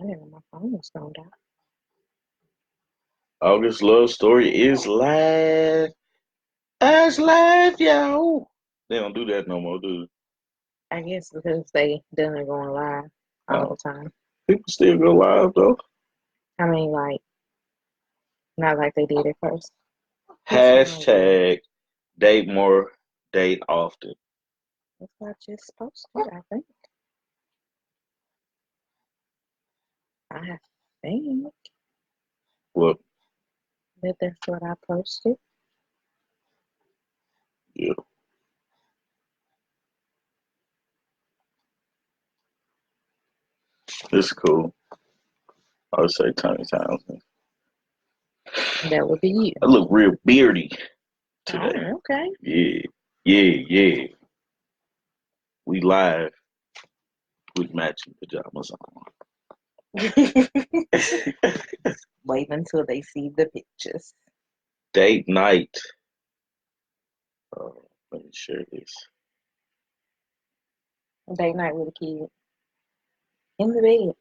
I didn't know my phone was going down. August love story is live. It's live, yo. They don't do that no more, do I guess because they done going live they? all the time. People still go live though. I mean, like, not like they did at first. What's wrong with it? Hashtag date more, date often. That's what I just posted, I think. I think Well, that that's what I posted. yeah, it's cool. I would say Tony Townsend. That would be you. I look real beardy today. Oh, okay. Yeah, yeah. We live with matching pajamas on. Wait until they see the pictures. Date night. Let me share this. Date night with a kid in the bed.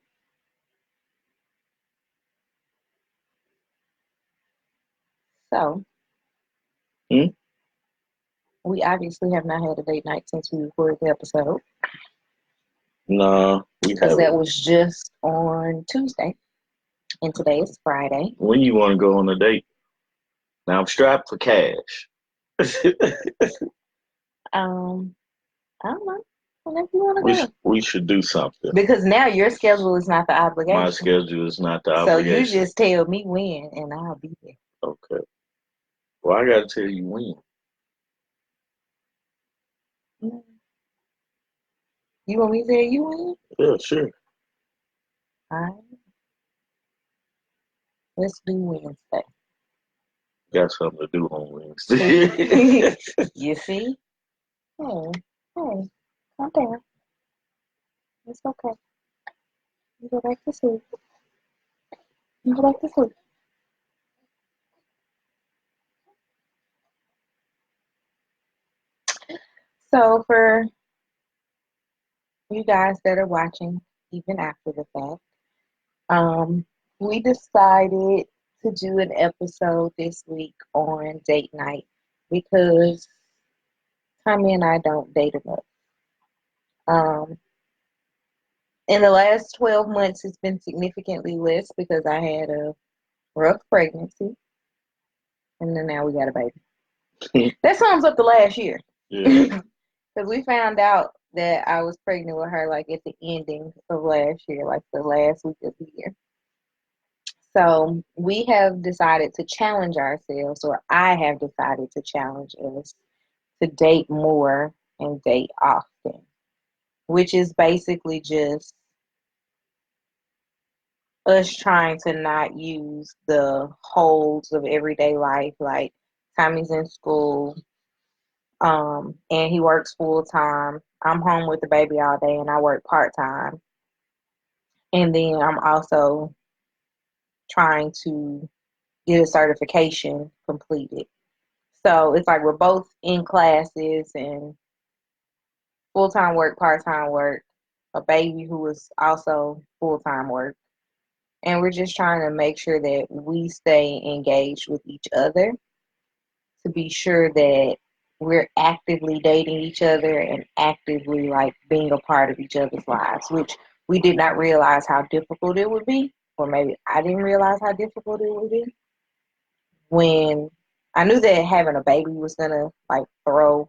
So, Hmm? we obviously have not had a date night since we recorded the episode No, we because that haven't. was just on Tuesday, and today is Friday. When you want to go on a date? Now I'm strapped for cash. Um, I don't know. Whenever you want to we go. sh- we should do something. Because now your schedule is not the My obligation. schedule is not the So you obligation. just tell me when and I'll be there. Okay. Well, I gotta tell you when. Mm. You want me to tell you when? Yeah, sure. All right, let's do Wednesday. Got something to do on Wednesday. You see? Hey, hey, calm down. It's okay. You go back to sleep. You go back to sleep. So for you guys that are watching, even after the fact, we decided to do an episode this week on date night because Tommy and I don't date enough. Um, in the last 12 months, it's been significantly less because I had a rough pregnancy, and then now we got a baby. That sums up the last year. Yeah. Because we found out that I was pregnant with her like at the ending of last year, like the last week of the year. So we have decided to challenge ourselves, or I have decided to challenge us to date more and date often, which is basically just us trying to not use the holds of everyday life. Like Tommy's in school, and he works full time. I'm home with the baby all day, and I work part time. And then I'm also trying to get a certification completed. So it's like we're both in classes and full time work, part time work, a baby who is also full time work. And we're just trying to make sure that we stay engaged with each other to be sure that we're actively dating each other and actively like being a part of each other's lives, which we did not realize how difficult it would be, or maybe I didn't realize how difficult it would be when I knew that having a baby was gonna like throw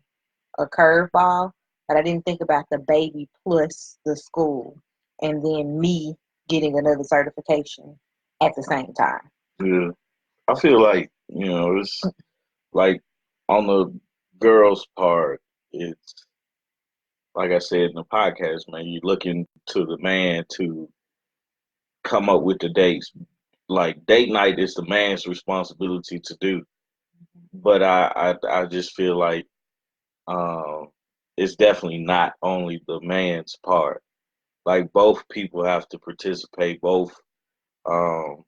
a curveball, but I didn't think about the baby plus the school and then me getting another certification at the same time. Yeah. I feel like, it's like on the girls' part, it's like I said in the podcast, man, you're looking to the man to come up with the dates. Like date night is the man's responsibility to do. But I just feel like um it's definitely not only the man's part. Like both people have to participate, both um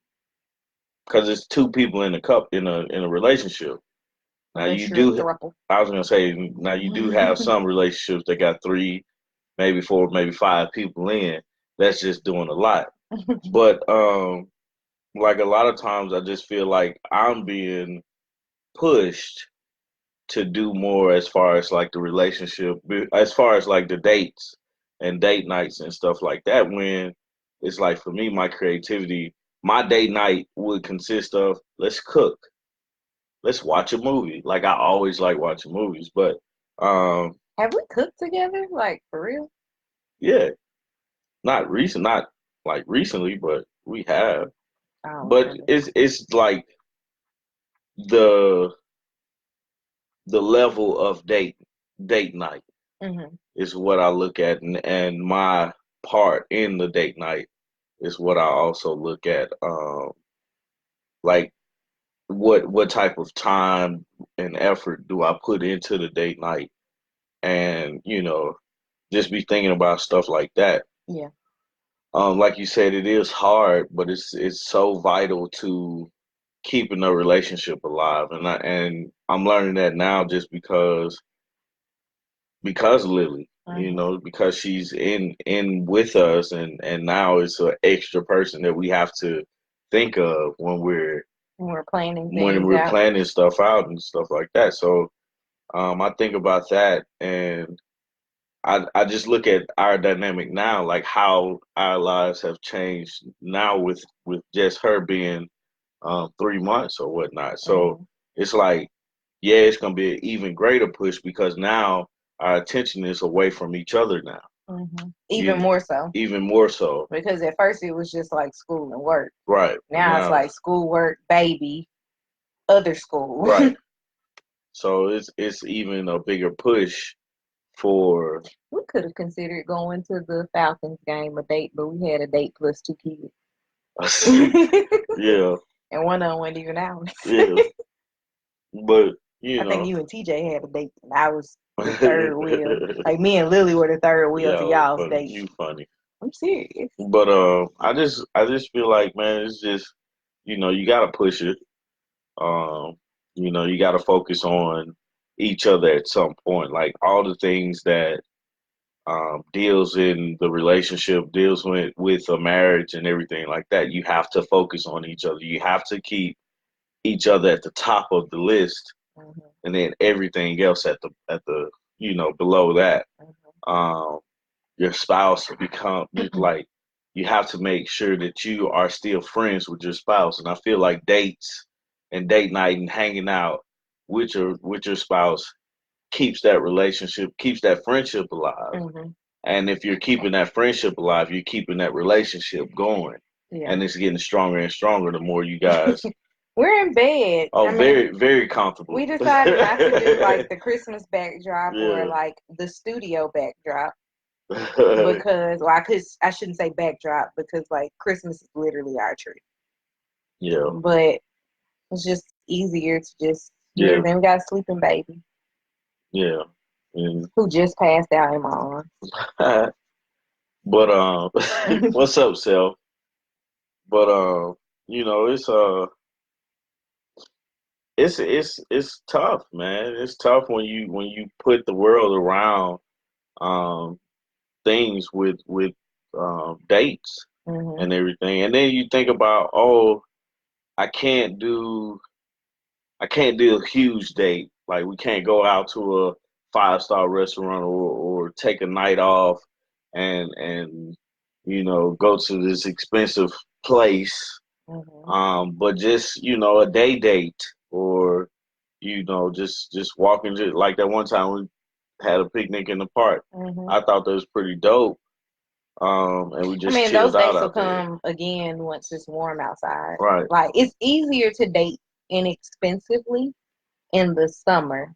because it's two people in a in a relationship. Now Unless you you're a do throuple. I was gonna say now you do have some relationships that got three, maybe four, maybe five people in. That's just doing a lot. But like a lot of times I just feel like I'm being pushed to do more as far as like the relationship, as far as like the dates and date nights and stuff like that. When it's like for me, my creativity, my date night would consist of let's cook, let's watch a movie. Like I always like watching movies, but um, Have we cooked together? Like for real? yeah, not like recently, but we have. I don't But remember. it's like the the level of date night Hmm. is what I look at, and my part in the date night is what I also look at. Like what type of time and effort do I put into the date night, and just be thinking about stuff like that. Yeah. Like you said, it is hard, but it's so vital to keeping a relationship alive, and I'm learning that now just because Lily, Hmm. because she's in with us, and now it's an extra person that we have to think of We're planning when things we're out. planning stuff out and stuff like that. So I think about that, and I just look at our dynamic now, like how our lives have changed now with just her being 3 months or whatnot. So Hmm. it's like, yeah, it's gonna be an even greater push because now our attention is away from each other now. Hmm. Even You more so. even more so, Because at first it was just like school and work. right? Now it's Now, like school, work, baby, other school. right. So it's even a bigger push for We could have considered going to the Falcons game a date, but we had a date plus two kids. yeah, And one of them wasn't even out. yeah. But I think you and TJ had a date, and I was the third wheel. Like me and Lily were the third wheel to yeah, y'all's funny. date. You funny. I'm serious. But I just feel like, man, it's just you gotta push it. Um, you gotta focus on each other at some point. Like all the things that deals in the relationship, deals with a marriage and everything like that. You have to focus on each other. You have to keep each other at the top of the list, Hmm. and then everything else at the below that. Hmm. Um, your spouse become like you have to make sure that you are still friends with your spouse. And I feel like dates and date night and hanging out with your spouse keeps that relationship, keeps that friendship alive. Hmm. And if you're keeping that friendship alive, you're keeping that relationship going. Yeah. And it's getting stronger and stronger the more you guys. We're in bed. Oh, I mean, very, very comfortable. we decided not to do like the Christmas backdrop or Yeah. like the studio backdrop because, well, I shouldn't say backdrop because like Christmas is literally our tree. Yeah. But it's just easier to just, Yeah. then we got a sleeping baby Yeah. And, who just passed out in my arms. but Hmm. what's up, Sel? But it's tough, man. It's tough when you put the world around um things with dates and everything, and then you think about, oh, I can't do I can't do a huge date. Like we can't go out to a 5-star restaurant or take a night off and go to this expensive place. Hmm. But just a day date or just walking, just like that one time we had a picnic in the park. Hmm. I thought that was pretty dope. And we I just mean, those chilled out dates will there. come again once it's warm outside. Right. Like it's easier to date inexpensively in the summer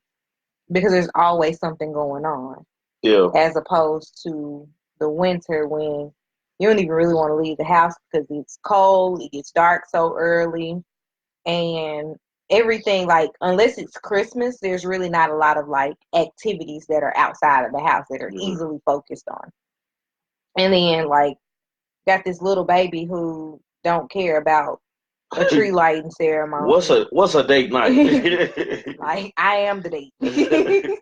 because there's always something going on, Yeah. as opposed to the winter when you don't even really want to leave the house because it's cold, it gets dark so early, and everything, like unless it's Christmas, there's really not a lot of like activities that are outside of the house that are Yeah. easily focused on. And then like got this little baby who don't care about a tree lighting What's ceremony. a date night? Like I am the date.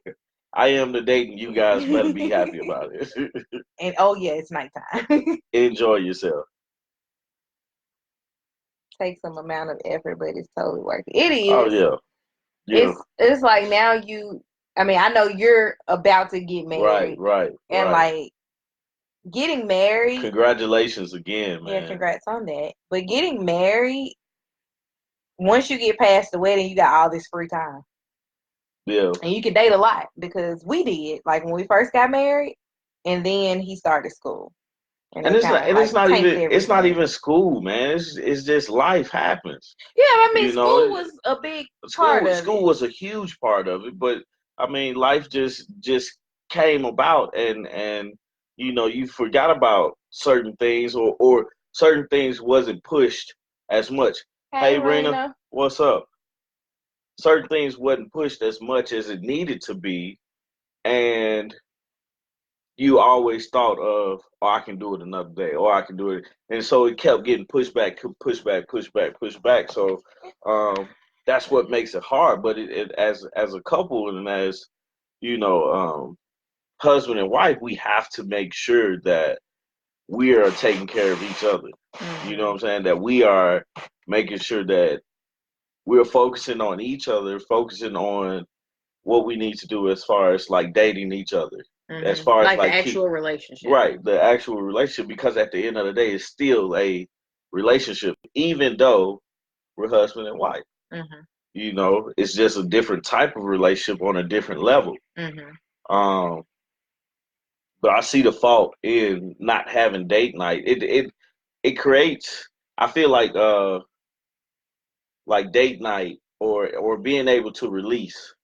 I am the date, and you guys better be happy about it. And oh yeah, it's nighttime. Enjoy yourself. takes some amount of effort, but it's totally worth it. It Oh is. yeah, yeah. It's like now I mean, I know you're about to get Right, married, right, and right. like getting married. Congratulations again, Yeah, man. congrats on that. But getting married, once you get past the wedding, you got all this free time. Yeah. And you can date a lot because we did. Like when we first got married, and then he started school. And And it it's kind not of like tanked it's not everything. even school, man. It's just life happens. Yeah, I mean, You know, school was a big part of school it. was a huge part of it, but I mean, life just came about, and you forgot about certain things, or certain things wasn't pushed as much. Hey, Hey, Rena, Raina. what's up? Certain things wasn't pushed as much as it needed to be, and you always thought of, oh, I can do it another day, or I can do it, and so it kept getting pushed back, pushed back, pushed back, pushed back. So that's what makes it hard. But as a couple and as you know, husband and wife, we have to make sure that we are taking care of each other. You know what I'm Mm-hmm. saying? That we are making sure that we're focusing on each other, focusing on what we need to do as far as like dating each other, as Mm-hmm. far as Like the like keep actual relationship. right the actual relationship, because at the end of the day, it's still a relationship, even though we're husband and wife. Mm-hmm. It's just a different type of relationship on a different level. Mm-hmm. Um, but I see the fault in not having date night. It creates. I feel like date night or being able to release.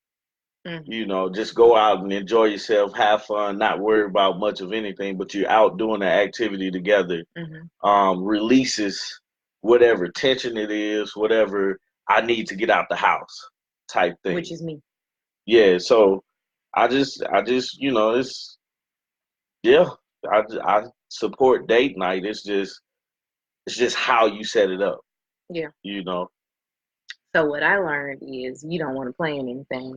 Mm-hmm. Just go out and enjoy yourself, have fun, not worry about much of anything, but you're out doing the activity together. Mm-hmm. Releases whatever tension it is, whatever I need to get out the house type Which thing. is me. Yeah, so I just, it's yeah, I support date night. It's just how you set it up, Yeah. you know. So what I learned is you don't want to plan anything.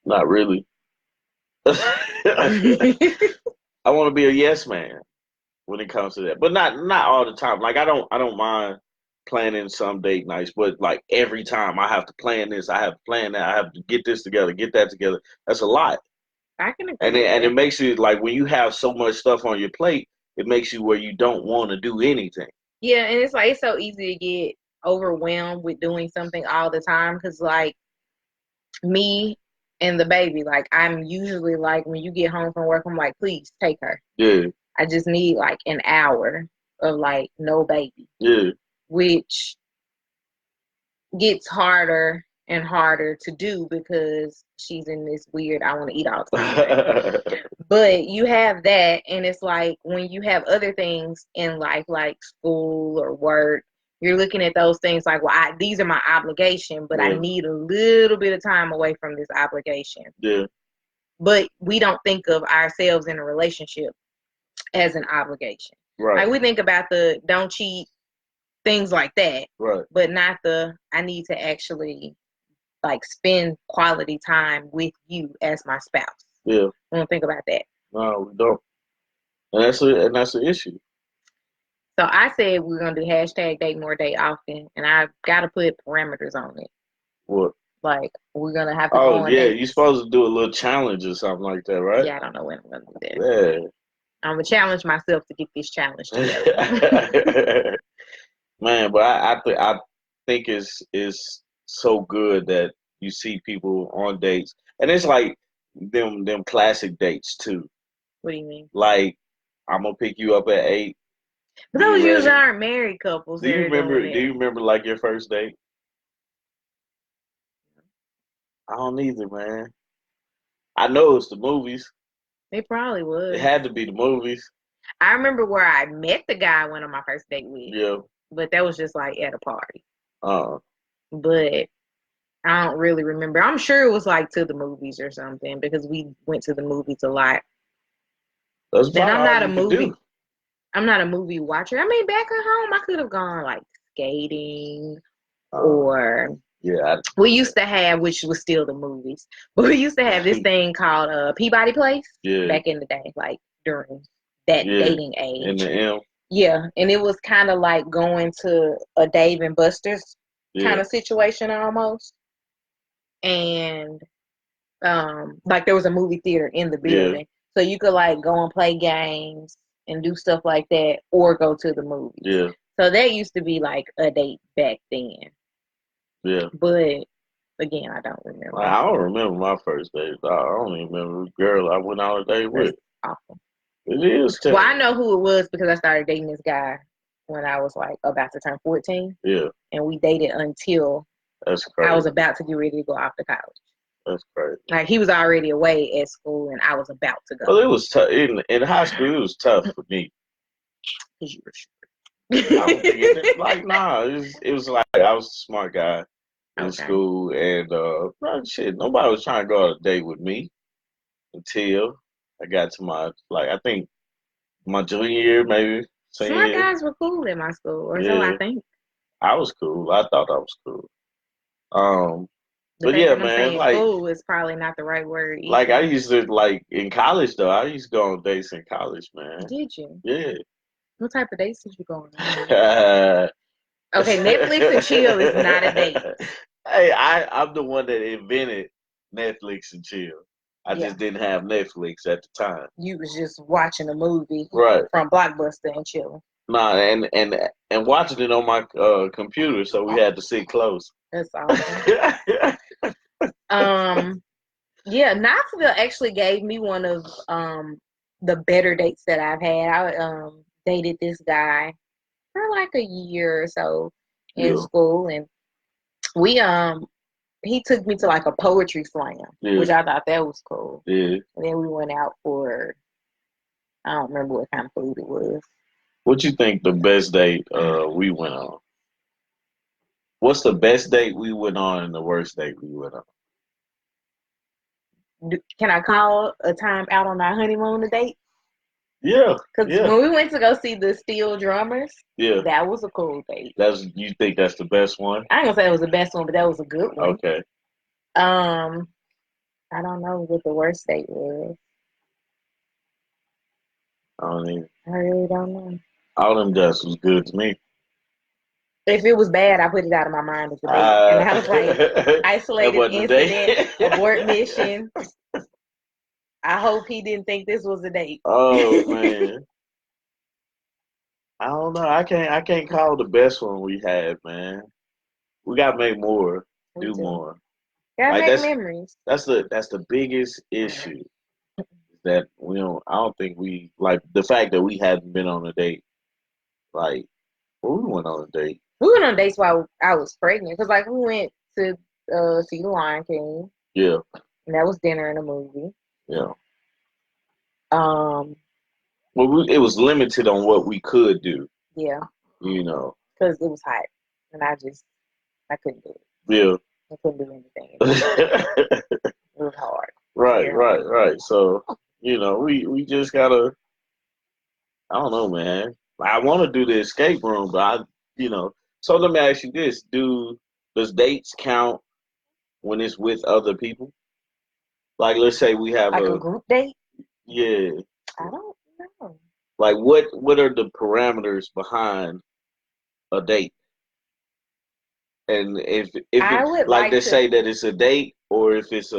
Not really. I want to be a yes man when it comes to that, but not all the time. Like I don't mind planning some date nights, but like every time I have to plan this, I have to plan that, I have to get this together, get that together. That's a lot, I can agree and with it that. makes you like when you have so much stuff on your plate, it makes you where you don't want to do anything. Yeah, and it's like it's so easy to get overwhelmed with doing something all the time because like me and the baby, like I'm usually like when you get home from work, I'm like, please take her. Yeah, I just need like an hour of like no baby, yeah, which gets harder and harder to do because she's in this weird I want to eat all the time thing. But you have that, and it's like when you have other things in life, like school or work, you're looking at those things like, well, these are my obligation, but I yeah, need a little bit of time away from this obligation. yeah. But we don't think of ourselves in a relationship as an obligation. Right, Like we think about the don't cheat, things like that, right. but not the I need to actually like spend quality time with you as my spouse. Yeah, We don't think about that. no, we don't, and that's an issue. So I said we're gonna do hashtag date more date often, and I gotta put parameters on it. What? Like we're gonna have to go Oh on yeah, you're dates. supposed to do a little challenge or something like that, right? Yeah, I don't know when I'm gonna do that. Yeah. I'm gonna challenge myself to get this challenge together. Man, but I think it's so good that you see people on dates, and it's like them classic dates too. What do you mean? Like I'm gonna pick you up at 8. But Be those usually ready. aren't married couples Do that you are doing remember? Do it. you remember like your first date? I don't either, man. I know it's the movies. It probably It was. had to be the movies. I remember where I met the guy I went on my first date with, Yeah. but that was just like at a party. Uh. But I don't really remember. I'm sure it was like to the movies or something because we went to the movies a lot. That's Then about I'm all not a you could movie. do. I'm not a movie watcher. I mean, back at home, I could have gone like skating Uh. or Yeah. we used to have, which was still the movies, but we used to have this thing called Peabody Place Yeah. back in the day, like during that Yeah. dating In age. the M. Yeah, and it was kind of like going to a Dave and Buster's kind Yeah, of situation almost. And like there was a movie theater in the yeah, building. So you could like go and play games and do stuff like that or go to the movies. yeah, So that used to be like a date back then. yeah. But again, I don't Like, remember. I don't remember my first date. I don't even remember the girl I went on a date That's with. awful. It is Well, I terrible. know who it was because I started dating this guy when I was like about to turn 14. Yeah, And we dated until that's I was crazy. about to get ready to go off to college. That's crazy. Like he was already away at school and I was about to Well, go. it was tough in high school. It was tough for me. Because you were short. I don't think it like nah. It was like I was a smart guy in Okay. school, and shit, nobody was trying to go on a date with me until I got to my like I think my junior year, maybe senior Smart year. guys were cool in my school, or so I Yeah, think. I was cool. I thought I was cool. Um, The but fact yeah, that I'm man, saying cool is probably not the right word like I either. used to like in college though. I used to go on dates in college, man. Did you? Yeah. What type of dates did you go on? hey, Okay, Netflix and chill is not a date. I'm the one that invented Netflix and chill. I Yeah. just didn't have Netflix at the time. You was just watching a movie Right. from Blockbuster and chilling. Nah, and watching it on my computer, so we had to sit close. That's awesome. Um, yeah, Knoxville actually gave me one of the better dates that I've had. I dated this guy for like a year or so in yeah, school, and we he took me to like a poetry slam, yeah, which I thought that was cool. yeah. And then we went out for I don't remember what kind of food it was. What you think the best date we went on? What's the best date we went on and the worst date we went on? Can I call a time out on our honeymoon a date? Yeah, Because yeah, when we went to go see the Steel Drummers, yeah. that was a cool date. That's you think that's the best one? I ain't gonna say it was the best one, but that was a good one. Okay. Um, I don't know what the worst date was. I don't even, I really don't know. all them dates was good to me. If it was bad, I put it out of my mind as a date, and I was like, that isolated wasn't a incident, date. abort mission. I hope he didn't think this was a date. oh man, I don't know. I can't call the best one we had, man. We gotta make more, We do do. more. Gotta Like make memories. that's the biggest issue that we don't. I don't think we like the fact that we hadn't been on a date. Like, well, we went on a date. We went on dates while I was pregnant, because like we went to see The Lion King, Yeah, and that was dinner and a movie. yeah. Um, Well, it was limited on what we could do. yeah, You know. because it was hot, and I couldn't do it. Yeah. I couldn't do anything. It was hard. right, Very right, hard. right. So, we just gotta. I don't know, man. I want to do the escape room, but you know. So let me ask you this: does dates count when it's with other people? Like, let's say we have Like a a group date? yeah. I don't know. Like, what are the parameters behind a date? And if I it would like like they to. say that it's a date, or if it's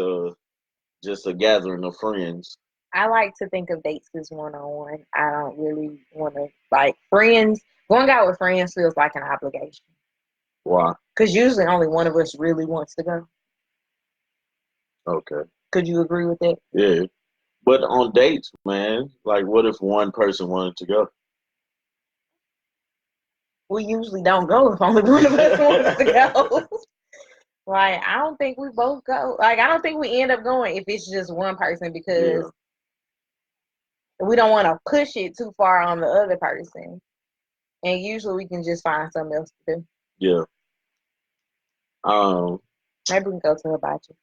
just a gathering of friends. I like to think of dates as one on one. I don't really want to like friends. Going out with friends feels like an obligation Why? because usually only one of us really wants to go. Okay. Could you agree with that? Yeah. But on dates, man, like what if one person wanted to go? We usually don't go if only one of us wants to go. Like I don't think we both go. Like I don't think we end up going if it's just one person Yeah. because we don't want to push it too far on the other person. And usually we can just find something else to do. Yeah. Um, Maybe we can go to Hibachi.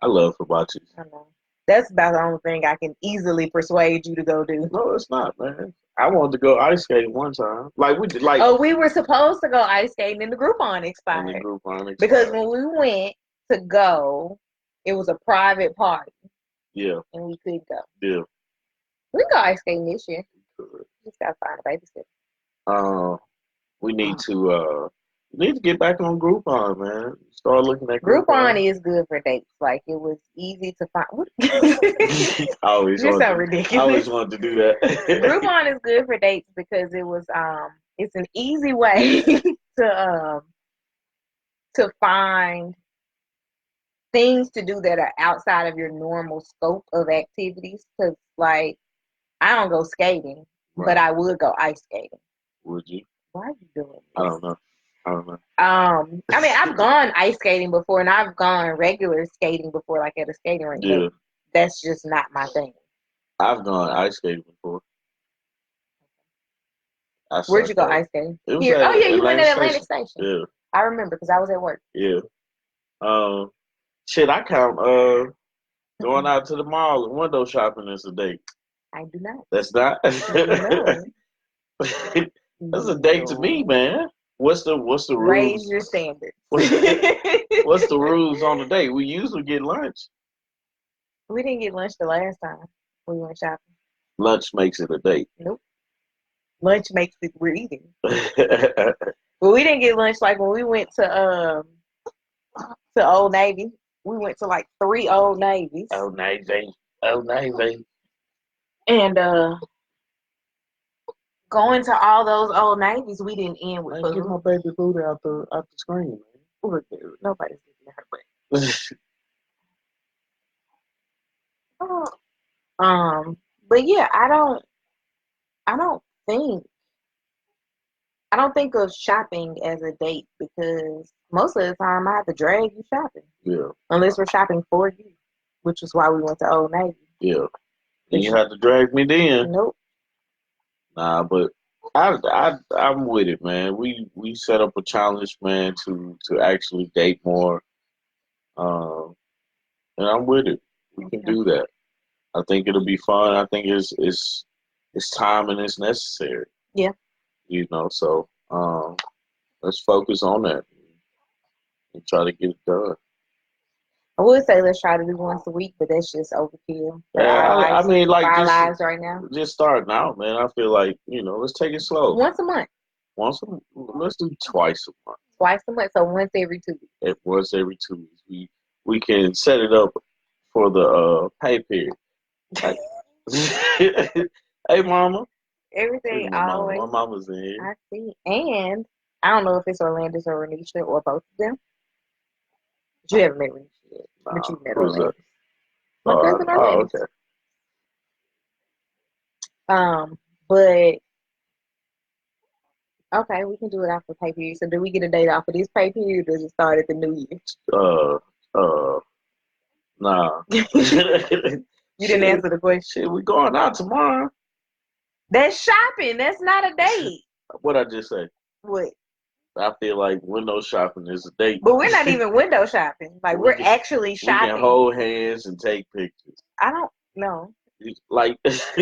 I love hibachi. I don't know. That's about the only thing I can easily persuade you to go do. No, it's not, man. I wanted to go ice skating one time. Like we did, like Oh, we were supposed to go ice skating and the Groupon in the expired. group on Because expired. when we went to go, it was a private party Yeah. and we could go. Yeah. We can go ice skating this year. Just gotta find a babysitter. Uh, we need to get back on Groupon, man. Start looking at Groupon Groupon. is good for dates. Like it was easy to find. I always You're so wanted I ridiculous. always wanted to do that. Groupon is good for dates because it's an easy way to find things to do that are outside of your normal scope of activities. Because like I don't go skating, but Right. I would go ice skating. Would you? Why are you doing I this? don't know. I don't know. I mean, I've gone ice skating before, and I've gone regular skating before, like at a skating rink. But Yeah, that's just not my thing. I've gone ice skating before. I Where'd you sucked go though. ice skating? It was Here. at Oh yeah, you went Atlantic at Atlantic Station. Station. Yeah, I remember because I was at work. yeah. Um, shit, I count going out to the mall and window shopping as a date. I do not. That's not. No, That's a date to me, no. man. What's the Raise rules? your standards. What's We what's the rules on the date? We usually get lunch. didn't get lunch the last time we went shopping. Lunch makes it a date. Nope. Lunch makes it we're eating. But we didn't get lunch like when we went to Old Navy. We went to like 3 Old Navies. Oh, Navy. Oh, Navy. And going to all those Old Navies, we didn't end with Man, get food. my baby food out the screen, Look, dude, nobody's giving her man. bread. But yeah, I don't think I don't think of shopping as a date because most of the time I have to drag you shopping. Yeah, Unless we're shopping for you, which is why we went to Old Navy. yeah. And you had to drag me then. Nope. Nah, but I'm with it, man. We set up a challenge, man, to actually date more. Um, and I'm with it. We can Okay. do that. I think it'll be fun. I think it's time and it's necessary. Yeah. You know, so let's focus on that and try to get it done. I would say let's try to do once a week, but that's just overkill for Yeah, I mean, for like our lives right now. just starting out, man. I feel like let's take it slow. Once a month, Let's do twice a month. twice a month, so once every 2 weeks. Once every 2 weeks, we can set it up for the pay period. Like, hey, mama. Everything My always. mama's in here. I see, and I don't know if it's Orlandis or Renisha or both of them. But you haven't met Renisha yet, but Nah, you've met who's that? Orlandis. My cousin Orlandis. Okay. But okay, we can do it after pay period. So do we get a date off of this pay period or does it start at the new year? Uh, uh, nah. You didn't answer the question. Shit, we going out tomorrow. That's shopping. That's not a date. What I just say? What? I feel like window shopping is a date. But we're not even window shopping. Like we're actually We shopping. can hold hands and take pictures. I don't know. Like,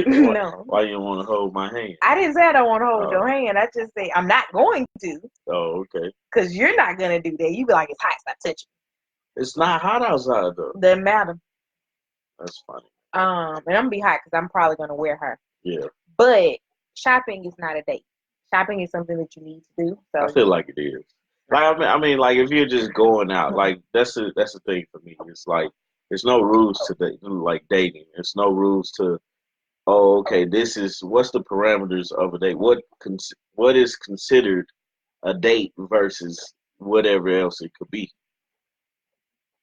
No. why you don't want to hold my hand? I didn't say I don't want to hold your hand. I just say I'm not going to. Oh, okay. Because you're not going to do that. You be like, it's hot, stop touching. It's not hot outside, though. Doesn't matter. That's funny. And I'm going to be hot because I'm probably going to wear her. Yeah. But shopping is not a date. Shopping is something that you need to do. So I feel like it is. Like I mean, like if you're just going out, like that's the thing for me. It's like there's no rules to like dating. There's no rules to okay, this is what's the parameters of a date? What is considered a date versus whatever else it could be?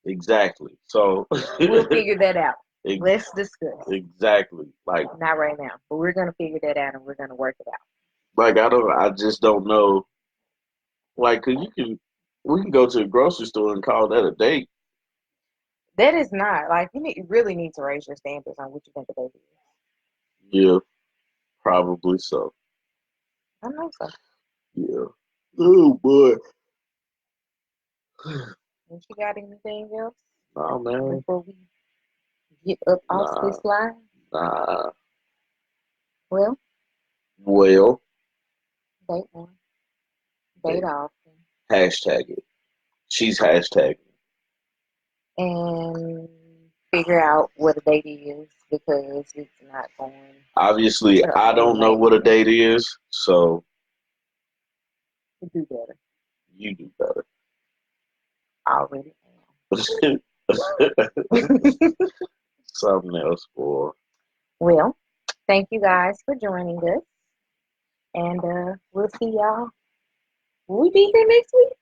Exactly. So we'll figure that out. Let's discuss. Exactly. Like not right now, but we're gonna figure that out and we're gonna work it out. Like I just don't know. Like, 'cause we can go to a grocery store and call that a date. That is not like you really need to raise your standards on what you think a date is. Yeah, probably so. I know so. Yeah. Oh boy. And you got anything else? Nah, man. Before we get up off this line? Nah. Well. Date one. Date often. Hashtag it. She's hashtagging. And figure out what a date is because it's not going. Obviously, I don't know what a date is, so We do better. You do better. Already Something else for. Well, thank you guys for joining us. And we'll see y'all. Will we be here next week?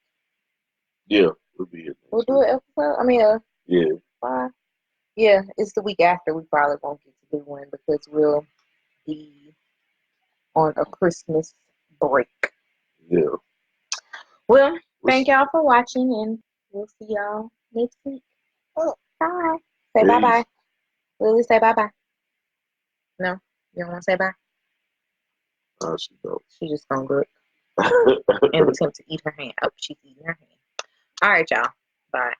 Yeah, we'll be here We'll next do week. an episode. I mean, Yeah, uh, yeah, it's the week after. We probably won't get to do one because we'll be on a Christmas break. yeah. Well, thank y'all for watching, and we'll see y'all next week. Bye. Say bye bye. Peace. Lily, say bye bye. No, you don't want to say bye? Oh, she dope. She just gonna look and attempt to eat her hand. Oh, she's eating her hand. All right, y'all. Bye.